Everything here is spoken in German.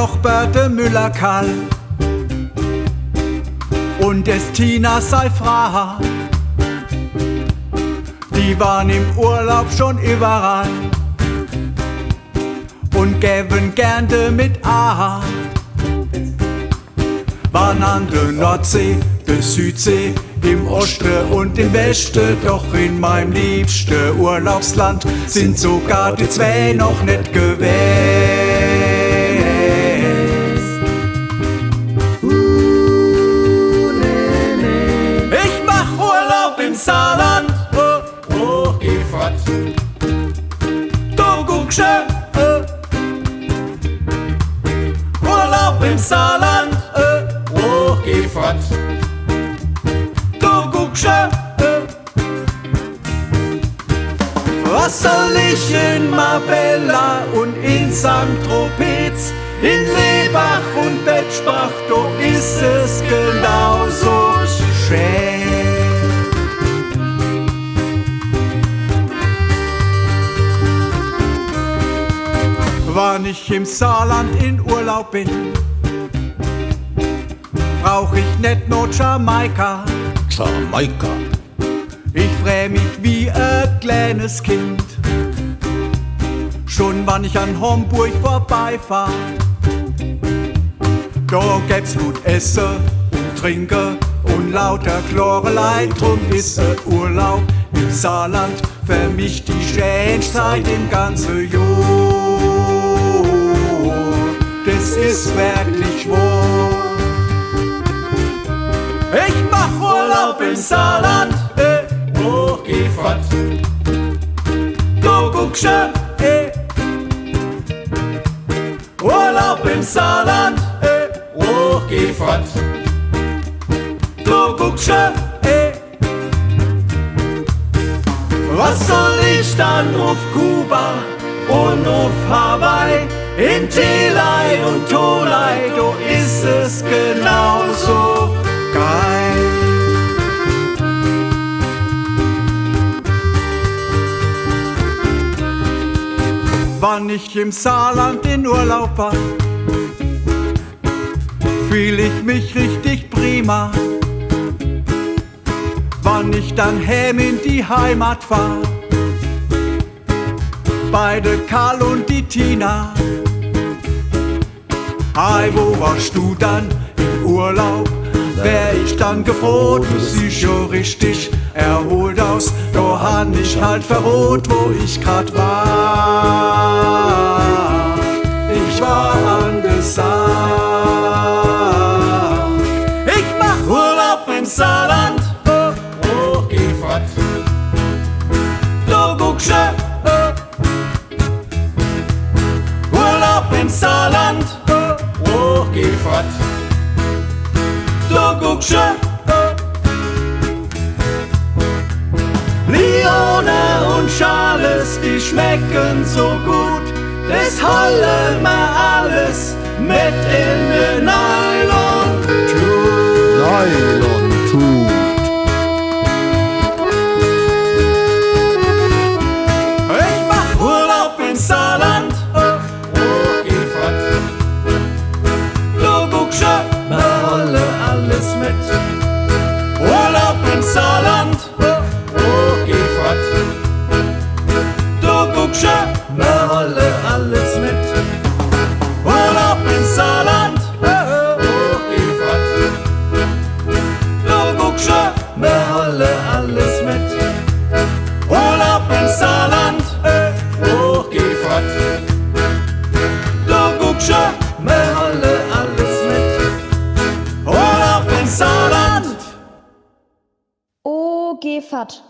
Norbert de Müller-Kall und es Tina sei Frau. Die waren im Urlaub schon überall und gäben gerne mit A. Waren an der Nordsee, der Südsee, im Osten und im Westen, doch in meinem liebsten Urlaubsland sind sogar die zwei noch nicht gewesen. Ich mach Urlaub im Saarland, Oh, geh fort. du guckst Urlaub im Saarland, Oh, geh fort. du guckst Was soll ich in Marbella und in St. Tropez, in Lebach und Betschbach, do ist es genauso schön. Wann ich im Saarland in Urlaub bin, brauch ich nicht nur Jamaika. Jamaika. Ich freu mich wie ein kleines Kind, schon wann ich an Homburg vorbeifahr. Da gäb's gut Essen und Trinken und lauter Chlorelei, drum ist ein Urlaub im Saarland für mich die schönste Zeit im ganzen Jahr. Das ist wirklich wahr. Ich mach Urlaub im Saarland, Oh, geh fort. du guckst Urlaub im Saarland, Oh, geh fort. du guckst Was soll ich dann auf Kuba und auf Hawaii, in Telei und Tolai, do ist es genauso geil. Wann ich im Saarland in Urlaub war, fühl ich mich richtig prima. Wann ich dann heim in die Heimat fahr, bei der Karl und die Tina. Hey, wo warst du dann im Urlaub? Wär ich dann gefroht, du siehst ja richtig erholt aus. Da han ich halt verrot, wo ich grad war. Ich war an der Saar. Ich mach Urlaub im Saarland, Oh, geh fort. du guckst Urlaub im Saarland, Oh, geh fort. du guckst Lione und Charles, die schmecken so gut, das holen wir alles mit in den Nylon. Nylon tut. Ich mach Urlaub im Saarland, Oh, geh fort. du guckst wir holen alles mit. Urlaub im Saarland, Oh, geh fort. du guckst wir holen alles mit. Urlaub im Saarland, Oh, geh fort. du guckst wir holen alles mit. Urlaub im Saarland, Oh, geh fort. du guckst wir holen alles mit. Urlaub im Saarland. Oh, geh fort.